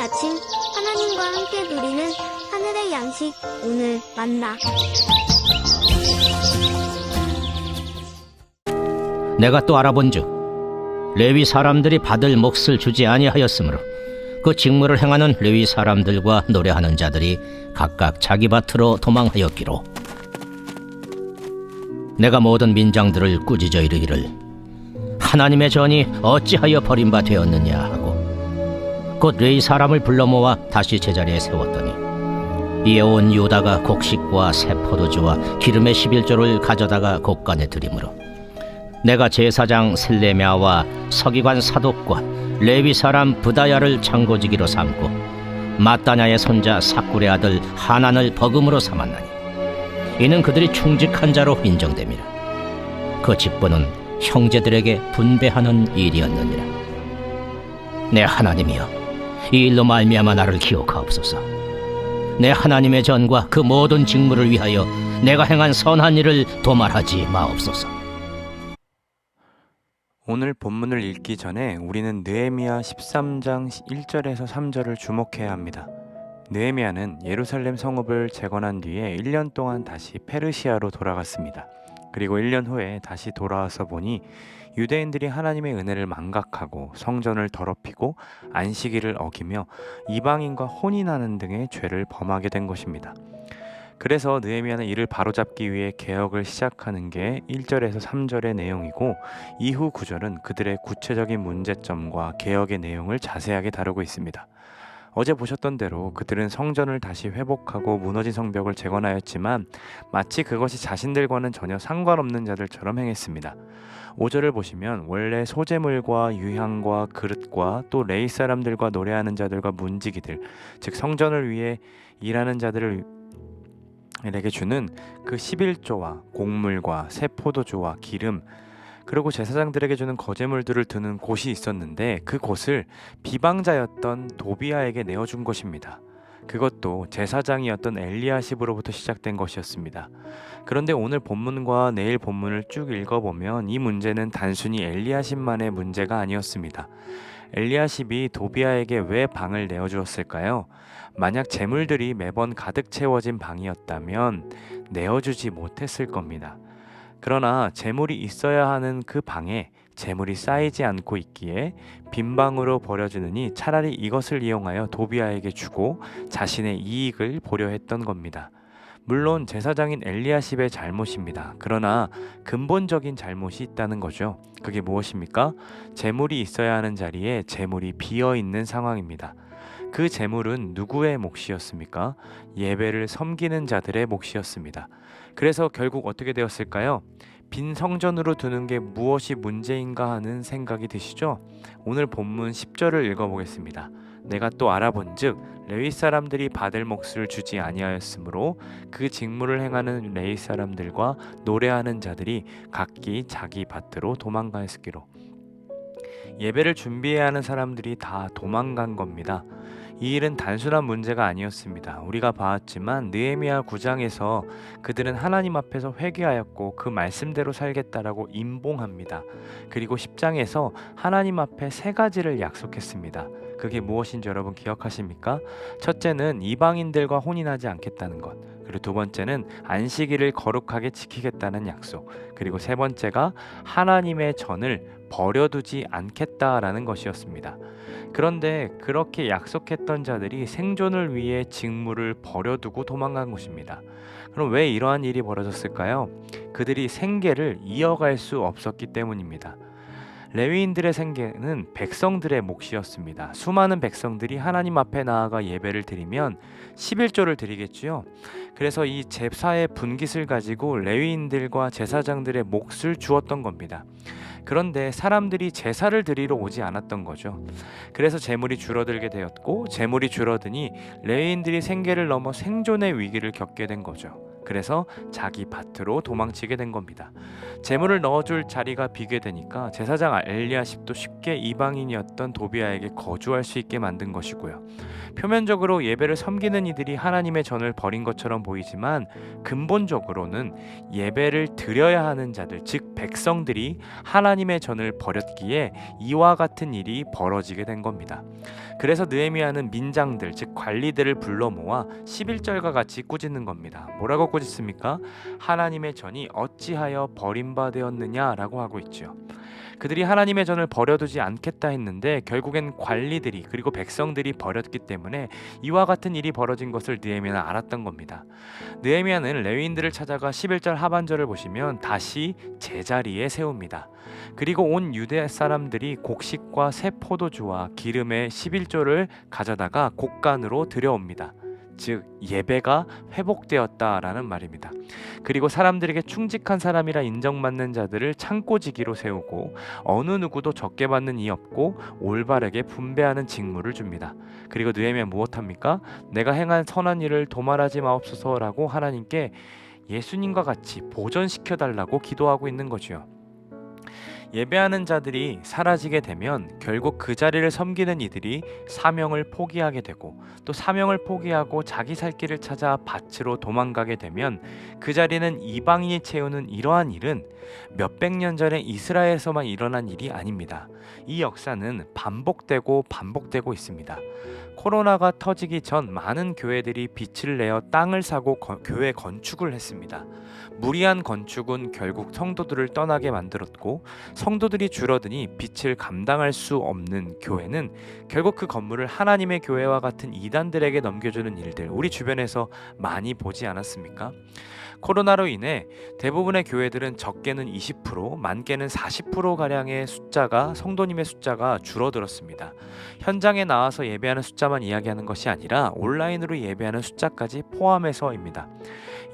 아침 하나님과 함께 누리는 하늘의 양식 오늘 만나. 내가 또 알아본즉 레위 사람들이 받을 몫을 주지 아니하였으므로 그 직무를 행하는 레위 사람들과 노래하는 자들이 각각 자기 밭으로 도망하였기로 내가 모든 민장들을 꾸짖어 이르기를 하나님의 전이 어찌하여 버림바 되었느냐 하고 곧 레위 사람을 불러 모아 다시 제자리에 세웠더니 이에 온 유다가 곡식과 새 포도주와 기름의 11조를 가져다가 곡간에 드리므로 내가 제사장 셀레미야와 서기관 사독과 레위 사람 부다야를 창고지기로 삼고 마따냐의 손자 삭굴의 아들 하난을 버금으로 삼았나니 이는 그들이 충직한 자로 인정됨이라. 그 직분은 형제들에게 분배하는 일이었느니라. 내 하나님이여, 이 일로 말미암아 나를 기억하옵소서. 내 하나님의 전과 그 모든 직무를 위하여 내가 행한 선한 일을 도말하지 마옵소서. 오늘 본문을 읽기 전에 우리는 느헤미야 13장 1절에서 3절을 주목해야 합니다. 느헤미야는 예루살렘 성읍을 재건한 뒤에 1년 동안 다시 페르시아로 돌아갔습니다. 그리고 1년 후에 다시 돌아와서 보니 유대인들이 하나님의 은혜를 망각하고 성전을 더럽히고 안식일을 어기며 이방인과 혼인하는 등의 죄를 범하게 된 것입니다. 그래서 느헤미야는 이를 바로잡기 위해 개혁을 시작하는 게 1절에서 3절의 내용이고 이후 9절은 그들의 구체적인 문제점과 개혁의 내용을 자세하게 다루고 있습니다. 어제 보셨던 대로 그들은 성전을 다시 회복하고 무너진 성벽을 재건하였지만 마치 그것이 자신들과는 전혀 상관없는 자들처럼 행했습니다. 5절을 보시면 원래 소재물과 유향과 그릇과 또 레위 사람들과 노래하는 자들과 문지기들, 즉 성전을 위해 일하는 자들을 에게 주는 그 11조와 곡물과 새 포도주와 기름, 그리고 제사장들에게 주는 거제물들을 두는 곳이 있었는데 그 곳을 비방자였던 도비아에게 내어준 것입니다. 그것도 제사장이었던 엘리야십으로부터 시작된 것이었습니다. 그런데 오늘 본문과 내일 본문을 쭉 읽어보면 이 문제는 단순히 엘리야십만의 문제가 아니었습니다. 엘리야십이 도비아에게 왜 방을 내어주었을까요? 만약 재물들이 매번 가득 채워진 방이었다면 내어주지 못했을 겁니다. 그러나 재물이 있어야 하는 그 방에 재물이 쌓이지 않고 있기에 빈 방으로 버려지느니 차라리 이것을 이용하여 도비아에게 주고 자신의 이익을 보려 했던 겁니다. 물론 제사장인 엘리야십의 잘못입니다. 그러나 근본적인 잘못이 있다는 거죠. 그게 무엇입니까? 재물이 있어야 하는 자리에 재물이 비어 있는 상황입니다. 그 재물은 누구의 몫이었습니까? 예배를 섬기는 자들의 몫이었습니다. 그래서 결국 어떻게 되었을까요? 빈 성전으로 두는 게 무엇이 문제인가 하는 생각이 드시죠? 오늘 본문 10절을 읽어보겠습니다. 내가 또 알아본즉 레위 사람들이 받을 몫을 주지 아니하였으므로 그 직무를 행하는 레위 사람들과 노래하는 자들이 각기 자기 밭으로 도망가였기로. 예배를 준비해야 하는 사람들이 다 도망간 겁니다. 이 일은 단순한 문제가 아니었습니다. 우리가 봤지만 느헤미야 9장에서 그들은 하나님 앞에서 회개하였고 그 말씀대로 살겠다라고 임봉합니다. 그리고 10장에서 하나님 앞에 세 가지를 약속했습니다. 그게 무엇인지 여러분 기억하십니까? 첫째는 이방인들과 혼인하지 않겠다는 것, 그리고 두 번째는 안식일을 거룩하게 지키겠다는 약속, 그리고 세 번째가 하나님의 전을 버려두지 않겠다라는 것이었습니다. 그런데 그렇게 약속했던 자들이 생존을 위해 직무를 버려두고 도망간 것입니다. 그럼 왜 이러한 일이 벌어졌을까요? 그들이 생계를 이어갈 수 없었기 때문입니다. 레위인들의 생계는 백성들의 몫이었습니다. 수많은 백성들이 하나님 앞에 나아가 예배를 드리면 11조를 드리겠지요. 그래서 이 제사의 분깃을 가지고 레위인들과 제사장들의 몫을 주었던 겁니다. 그런데 사람들이 제사를 드리러 오지 않았던 거죠. 그래서 재물이 줄어들게 되었고 재물이 줄어드니 레위인들이 생계를 넘어 생존의 위기를 겪게 된 거죠. 그래서 자기 밭으로 도망치게 된 겁니다. 재물을 넣어줄 자리가 비게 되니까 제사장 엘리야십도 쉽게 이방인이었던 도비아에게 거주할 수 있게 만든 것이고요. 표면적으로 예배를 섬기는 이들이 하나님의 전을 버린 것처럼 보이지만 근본적으로는 예배를 드려야 하는 자들, 즉 백성들이 하나님의 전을 버렸기에 이와 같은 일이 벌어지게 된 겁니다. 그래서 느헤미야는 민장들, 즉 관리들을 불러 모아 11절과 같이 꾸짖는 겁니다. 뭐라고 꾸짖습니까? 하나님의 전이 어찌하여 버림받았느냐라고 하고 있죠. 그들이 하나님의 전을 버려두지 않겠다 했는데 결국엔 관리들이 그리고 백성들이 버렸기 때문에 이와 같은 일이 벌어진 것을 느헤미야는 알았던 겁니다. 느헤미야는 레위인들을 찾아가 11절 하반절을 보시면 다시 제자리에 세웁니다. 그리고 온 유대 사람들이 곡식과 새 포도주와 기름의 11조를 가져다가 곡간으로 들여옵니다. 즉 예배가 회복되었다라는 말입니다. 그리고 사람들에게 충직한 사람이라 인정받는 자들을 창고지기로 세우고 어느 누구도 적게 받는 이 없고 올바르게 분배하는 직무를 줍니다. 그리고 느헤미야 무엇합니까? 내가 행한 선한 일을 도말하지 마옵소서라고 하나님께 예수님과 같이 보전시켜 달라고 기도하고 있는 거지요. 예배하는 자들이 사라지게 되면 결국 그 자리를 섬기는 이들이 사명을 포기하게 되고 또 사명을 포기하고 자기 살 길을 찾아 밭으로 도망가게 되면 그 자리는 이방인이 채우는 이러한 일은 몇백 년 전에 이스라엘에서만 일어난 일이 아닙니다. 이 역사는 반복되고 있습니다. 코로나가 터지기 전 많은 교회들이 빚을 내어 땅을 사고 교회 건축을 했습니다. 무리한 건축은 결국 성도들을 떠나게 만들었고 성도들이 줄어드니 빚을 감당할 수 없는 교회는 결국 그 건물을 하나님의 교회와 같은 이단들에게 넘겨주는 일들 우리 주변에서 많이 보지 않았습니까? 코로나로 인해 대부분의 교회들은 적게는 20%, 많게는 40%가량의 성도님의 숫자가 줄어들었습니다. 현장에 나와서 예배하는 숫자만 이야기하는 것이 아니라 온라인으로 예배하는 숫자까지 포함해서입니다.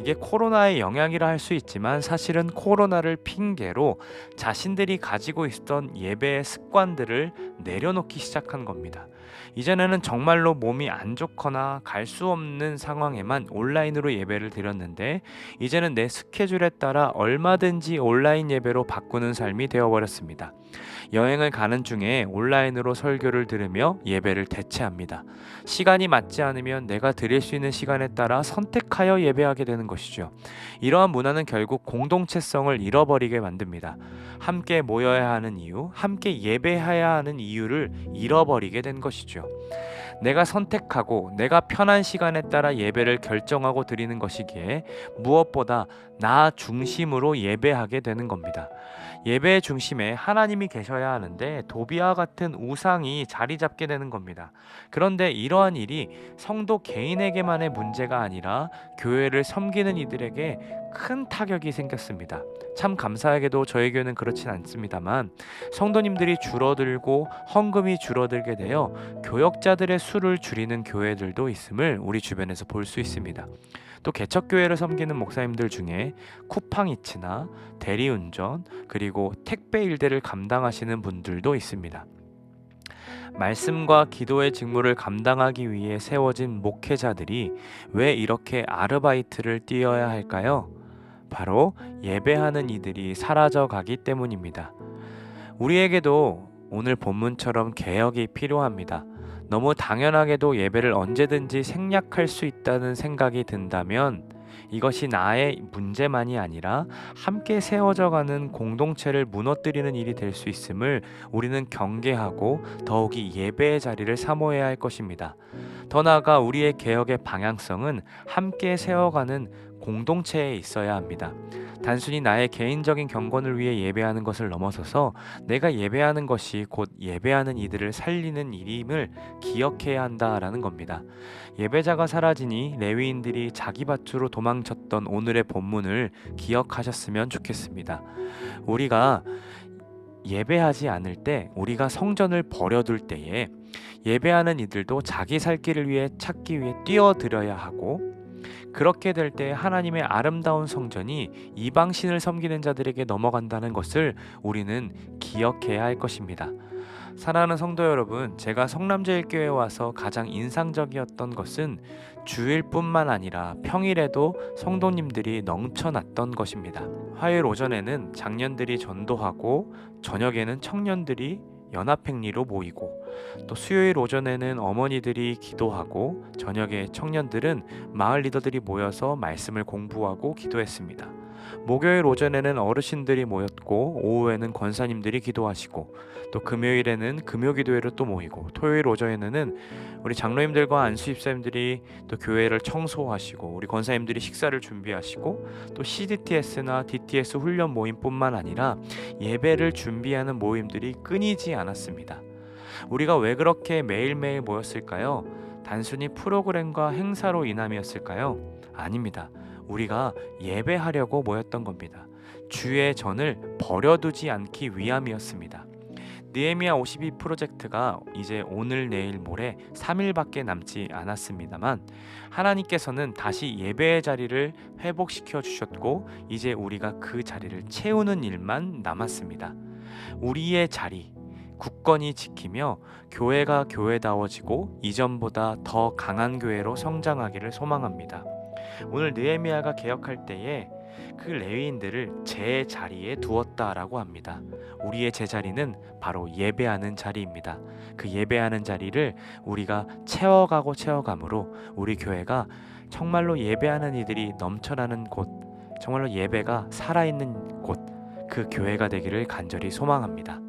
이게 코로나의 영향이라 할 수 있지만 사실은 코로나를 핑계로 자신들이 가지고 있었던 예배의 습관들을 내려놓기 시작한 겁니다. 이전에는 정말로 몸이 안 좋거나 갈 수 없는 상황에만 온라인으로 예배를 드렸는데 이제는 내 스케줄에 따라 얼마든지 온라인 예배로 바꾸는 삶이 되어버렸습니다. 여행을 가는 중에 온라인으로 설교를 들으며 예배를 대체합니다. 시간이 맞지 않으면 내가 드릴 수 있는 시간에 따라 선택하여 예배하게 되는 것이죠. 이러한 문화는 결국 공동체성을 잃어버리게 만듭니다. 함께 모여야 하는 이유, 함께 예배해야 하는 이유를 잃어버리게 된 것이죠. 내가 선택하고 내가 편한 시간에 따라 예배를 결정하고 드리는 것이기에 무엇보다 나 중심으로 예배하게 되는 겁니다. 예배의 중심에 하나님이 계셔야 하는데 도비와 같은 우상이 자리 잡게 되는 겁니다. 그런데 이러한 일이 성도 개인에게만의 문제가 아니라 교회를 섬기는 이들에게 큰 타격이 생겼습니다. 참 감사하게도 저희 교회는 그렇진 않습니다만 성도님들이 줄어들고 헌금이 줄어들게 되어 교역자들의 수를 줄이는 교회들도 있음을 우리 주변에서 볼 수 있습니다. 또 개척교회를 섬기는 목사님들 중에 쿠팡이츠나 대리운전 그리고 택배 일대를 감당하시는 분들도 있습니다. 말씀과 기도의 직무를 감당하기 위해 세워진 목회자들이 왜 이렇게 아르바이트를 뛰어야 할까요? 바로 예배하는 이들이 사라져 가기 때문입니다. 우리에게도 오늘 본문처럼 개혁이 필요합니다. 너무 당연하게도 예배를 언제든지 생략할 수 있다는 생각이 든다면 이것이 나의 문제만이 아니라 함께 세워져 가는 공동체를 무너뜨리는 일이 될 수 있음을 우리는 경계하고 더욱이 예배의 자리를 사모해야 할 것입니다. 더 나아가 우리의 개혁의 방향성은 함께 세워가는 공동체에 있어야 합니다. 단순히 나의 개인적인 경건을 위해 예배하는 것을 넘어서서 내가 예배하는 것이 곧 예배하는 이들을 살리는 일임을 기억해야 한다라는 겁니다. 예배자가 사라지니 레위인들이 자기 밭으로 도망쳤던 오늘의 본문을 기억하셨으면 좋겠습니다. 우리가 예배하지 않을 때, 우리가 성전을 버려둘 때에 예배하는 이들도 자기 살 길을 위해 찾기 위해 뛰어들어야 하고, 그렇게 될 때 하나님의 아름다운 성전이 이방신을 섬기는 자들에게 넘어간다는 것을 우리는 기억해야 할 것입니다. 사랑하는 성도 여러분, 제가 성남제일교회에 와서 가장 인상적이었던 것은 주일뿐만 아니라 평일에도 성도님들이 넘쳐났던 것입니다. 화요일 오전에는 장년들이 전도하고 저녁에는 청년들이 연합행리로 모이고, 또 수요일 오전에는 어머니들이 기도하고 저녁에 청년들은 마을 리더들이 모여서 말씀을 공부하고 기도했습니다. 목요일 오전에는 어르신들이 모였고 오후에는 권사님들이 기도하시고, 또 금요일에는 금요기도회로 또 모이고, 토요일 오전에는 우리 장로님들과 안수 집사님들이 또 교회를 청소하시고, 우리 권사님들이 식사를 준비하시고, 또 CDTS나 DTS 훈련 모임뿐만 아니라 예배를 준비하는 모임들이 끊이지 않았습니다. 우리가 왜 그렇게 매일매일 모였을까요? 단순히 프로그램과 행사로 인함이었을까요? 아닙니다. 우리가 예배하려고 모였던 겁니다. 주의 전을 버려두지 않기 위함이었습니다. 느헤미야 52 프로젝트가 이제 오늘 내일 모레 3일밖에 남지 않았습니다만, 하나님께서는 다시 예배의 자리를 회복시켜 주셨고, 이제 우리가 그 자리를 채우는 일만 남았습니다. 우리의 자리 굳건히 지키며 교회가 교회다워지고 이전보다 더 강한 교회로 성장하기를 소망합니다. 오늘 느헤미야가 개혁할 때에 그 레위인들을 제 자리에 두었다라고 합니다. 우리의 제자리는 바로 예배하는 자리입니다. 그 예배하는 자리를 우리가 채워감으로 우리 교회가 정말로 예배하는 이들이 넘쳐나는 곳, 정말로 예배가 살아있는 곳, 그 교회가 되기를 간절히 소망합니다.